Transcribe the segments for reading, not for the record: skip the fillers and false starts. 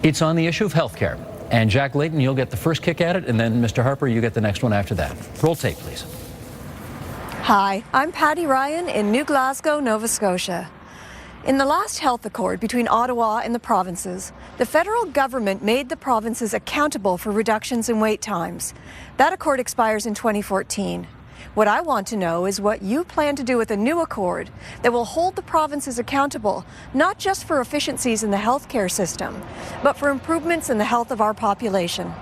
It's on the issue of health care. And Jack Layton, you'll get the first kick at it, and then Mr. Harper, you get the next one after that. Roll tape, please. Hi, I'm Patty Ryan in New Glasgow, Nova Scotia. In the last health accord between Ottawa and the provinces, the federal government made the provinces accountable for reductions in wait times. That accord expires in 2014. What I want to know is what you plan to do with a new accord that will hold the provinces accountable, not just for efficiencies in the healthcare system, but for improvements in the health of our population.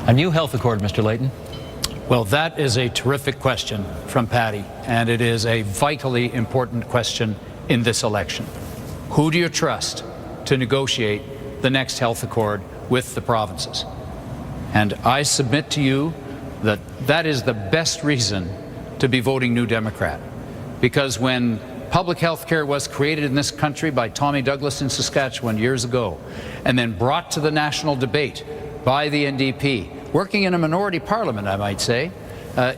A new health accord, Mr. Layton. Well, that is a terrific question from Patty, and it is a vitally important question in this election. Who do you trust to negotiate the next health accord with the provinces? And I submit to you that that is the best reason to be voting New Democrat. Because when public health care was created in this country by Tommy Douglas in Saskatchewan years ago, and then brought to the national debate by the NDP, working in a minority parliament, I might say,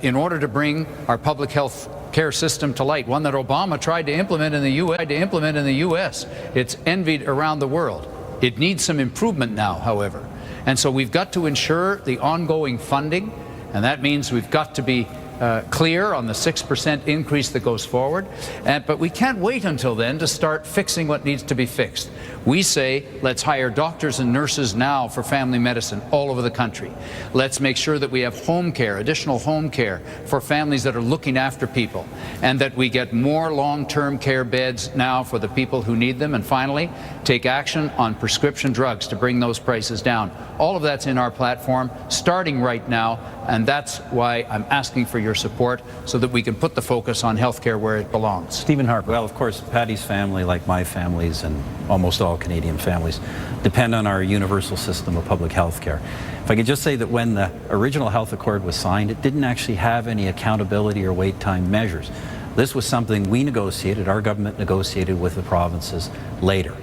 in order to bring our public health care system to light, one that Obama tried to implement in the U.S. It's envied around the world. It needs some improvement now, however. And so we've got to ensure the ongoing funding, and that means we've got to be clear on the 6% increase that goes forward. But we can't wait until then to start fixing what needs to be fixed. We say, let's hire doctors and nurses now for family medicine all over the country. Let's make sure that we have home care, additional home care for families that are looking after people, and that we get more long-term care beds now for the people who need them. And finally, take action on prescription drugs to bring those prices down. All of that's in our platform, starting right now, and that's why I'm asking for your support so that we can put the focus on health care where it belongs. Stephen Harper. Well, of course, Patty's family, like my families and almost all Canadian families, depend on our universal system of public health care. If I could just say that when the original health accord was signed, it didn't actually have any accountability or wait time measures. This was something we negotiated, our government negotiated with the provinces later.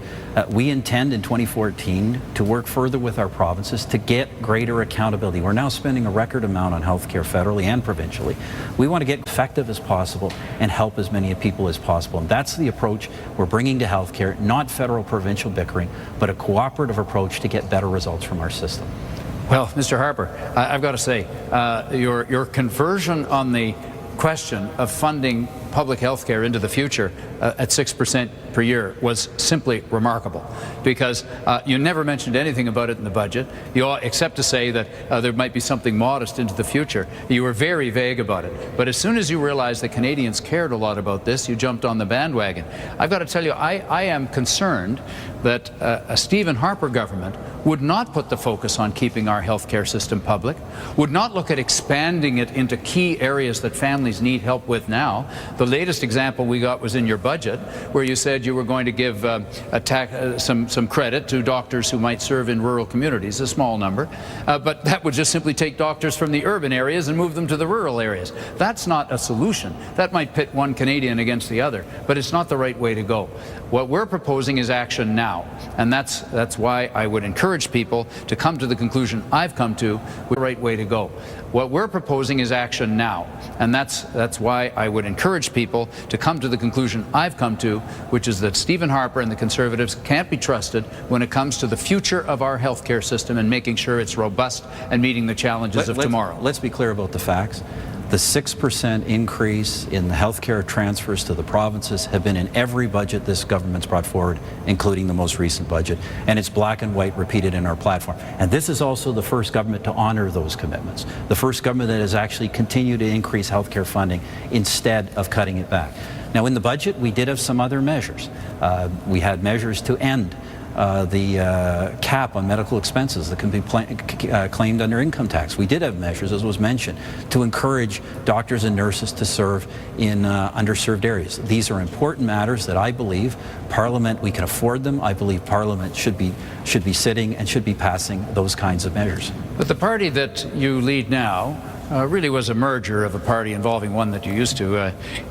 We intend in 2014 to work further with our provinces to get greater accountability. We're now spending a record amount on healthcare federally and provincially. We want to get effective as possible and help as many people as possible. And that's the approach we're bringing to healthcare, not federal-provincial bickering, but a cooperative approach to get better results from our system. Well, Mr. Harper, I've got to say, your conversion on the question of funding public health care into the future at 6% per year was simply remarkable, because you never mentioned anything about it in the budget, except to say that there might be something modest into the future. You were very vague about it. But as soon as you realized that Canadians cared a lot about this, you jumped on the bandwagon. I've got to tell you, I am concerned that a Stephen Harper government would not put the focus on keeping our healthcare system public, would not look at expanding it into key areas that families need help with now. The latest example we got was in your budget, where you said you were going to give some credit to doctors who might serve in rural communities, a small number, but that would just simply take doctors from the urban areas and move them to the rural areas. That's not a solution. That might pit one Canadian against the other, but it's not the right way to go. What we're proposing is action now, and that's why I would encourage people to come to the conclusion I've come to, the right way to go. What we're proposing is action now, and that's why I would encourage people to come to the conclusion I've come to, which is that Stephen Harper and the Conservatives can't be trusted when it comes to the future of our healthcare system and making sure it's robust and meeting the challenges of tomorrow. Let's be clear about the facts. The 6% increase in the healthcare transfers to the provinces have been in every budget this government's brought forward, including the most recent budget, and it's black and white repeated in our platform. And this is also the first government to honor those commitments, the first government that has actually continued to increase healthcare funding instead of cutting it back. Now, in the budget, we did have some other measures. We had measures to end the cap on medical expenses that can be claimed under income tax. We did have measures, as was mentioned, to encourage doctors and nurses to serve in underserved areas. These are important matters that I believe Parliament, we can afford them. I believe Parliament should be sitting and should be passing those kinds of measures. But the party that you lead now really was a merger of a party involving one that you used to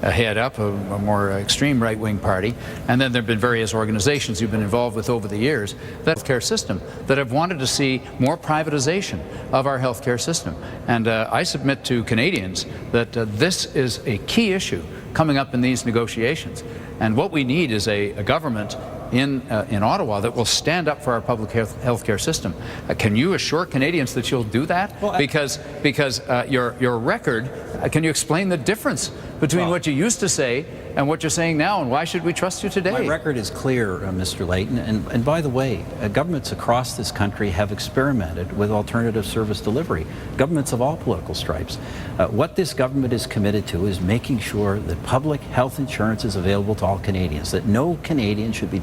head up, a more extreme right-wing party, and then there have been various organizations you've been involved with over the years, that healthcare system, that have wanted to see more privatization of our healthcare system. And I submit to Canadians that this is a key issue coming up in these negotiations. And what we need is a government in Ottawa that will stand up for our public health care system. Can you assure Canadians that you'll do that? Well, because your record, can you explain the difference between what you used to say and what you're saying now, and why should we trust you today? My record is clear, Mr. Layton, and by the way, governments across this country have experimented with alternative service delivery, governments of all political stripes. What this government is committed to is making sure that public health insurance is available to all Canadians, that no Canadian should be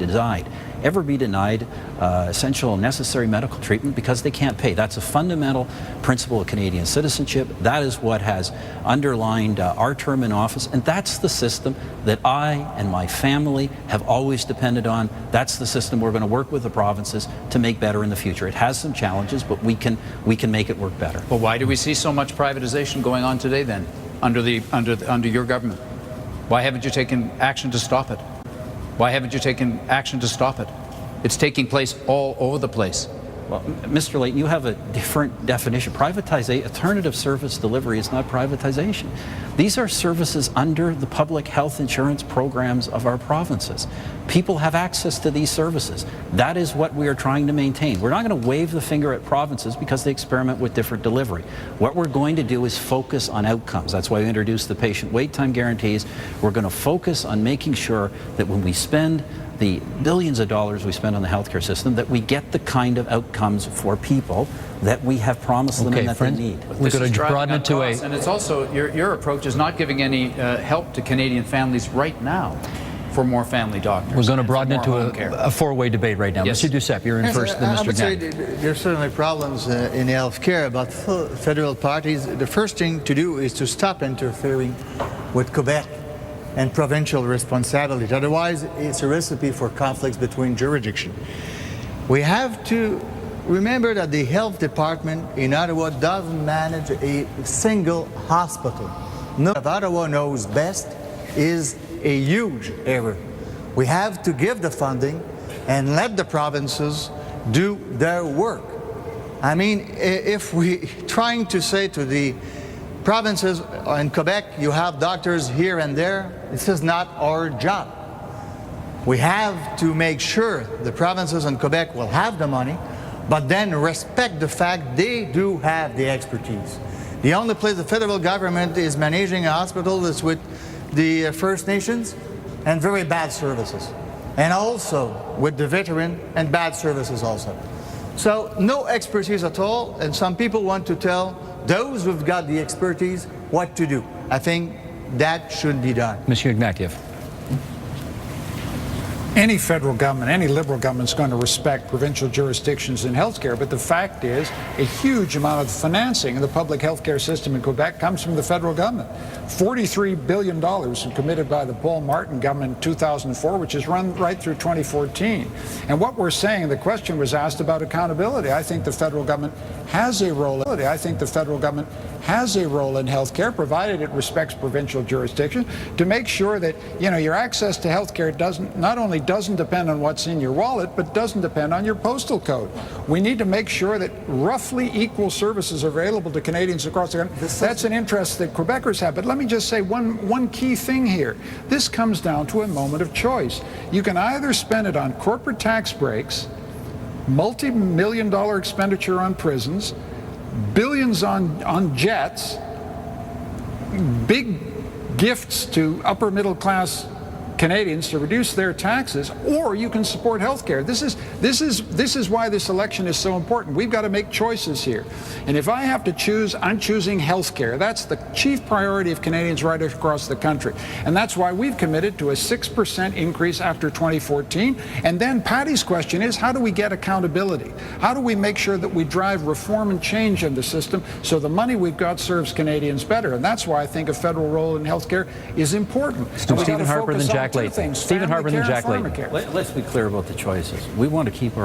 ever be denied essential and necessary medical treatment because they can't pay. That's a fundamental principle of Canadian citizenship. That is what has underlined our term in office, and that's the system that I and my family have always depended on. That's the system we're going to work with the provinces to make better in the future. It has some challenges, but we can make it work better. Well, why do we see so much privatization going on today then, under your government? Why haven't you taken action to stop it? Why haven't you taken action to stop it? It's taking place all over the place. Well, Mr. Layton, you have a different definition. Alternative service delivery is not privatization. These are services under the public health insurance programs of our provinces. People have access to these services. That is what we are trying to maintain. We're not going to wave the finger at provinces because they experiment with different delivery. What we're going to do is focus on outcomes. That's why we introduced the patient wait time guarantees. We're going to focus on making sure that when we spend the billions of dollars we spend on the healthcare system, that we get the kind of outcomes for people that we have promised them and that they need. We're going to broaden it to and it's also, your approach is not giving any help to Canadian families right now for more family doctors. We're going to broaden it to a four-way debate right now. Yes. Mr. Duceppe, you're in first, then I Mr. would say Gagnon. there are certainly problems in healthcare, but federal parties, the first thing to do is to stop interfering with Quebec and provincial responsibility. Otherwise, it's a recipe for conflicts between jurisdictions. We have to remember that the health department in Ottawa doesn't manage a single hospital. No, what Ottawa knows best is a huge error. We have to give the funding and let the provinces do their work. I mean, if we trying to say to the provinces in Quebec, you have doctors here and there, this is not our job. We have to make sure the provinces in Quebec will have the money, but then respect the fact they do have the expertise. The only place the federal government is managing a hospital is with the First Nations and very bad services. And also with the veteran and bad services also. So no expertise at all, and some people want to tell those who've got the expertise what to do. I think that should be done. Monsieur Ignatieff. Any federal government, any liberal government is going to respect provincial jurisdictions in healthcare, but the fact is a huge amount of the financing of the public healthcare system in Quebec comes from the federal government. $43 billion committed by the Paul Martin government in 2004, which has run right through 2014. And what we're saying, the question was asked about accountability. I think the federal government has a role. I think the federal government has a role in healthcare, provided it respects provincial jurisdiction, to make sure that your access to healthcare not only doesn't depend on what's in your wallet, but doesn't depend on your postal code. We need to make sure that roughly equal services are available to Canadians across the country. That's an interest that Quebecers have. But let me just say one key thing here. This comes down to a moment of choice. You can either spend it on corporate tax breaks, multi-million-dollar expenditure on prisons, billions on jets, big gifts to upper middle class Canadians to reduce their taxes, or you can support health care. This is why this election is so important. We've got to make choices here. And if I have to choose, I'm choosing health care. That's the chief priority of Canadians right across the country. And that's why we've committed to a 6% increase after 2014. And then Patty's question is, how do we get accountability? How do we make sure that we drive reform and change in the system so the money we've got serves Canadians better? And that's why I think a federal role in health care is important. Stephen Harper, then Jack Layton. Stephen Harper, then Jack Layton. Let's be clear about the choices. We want to keep our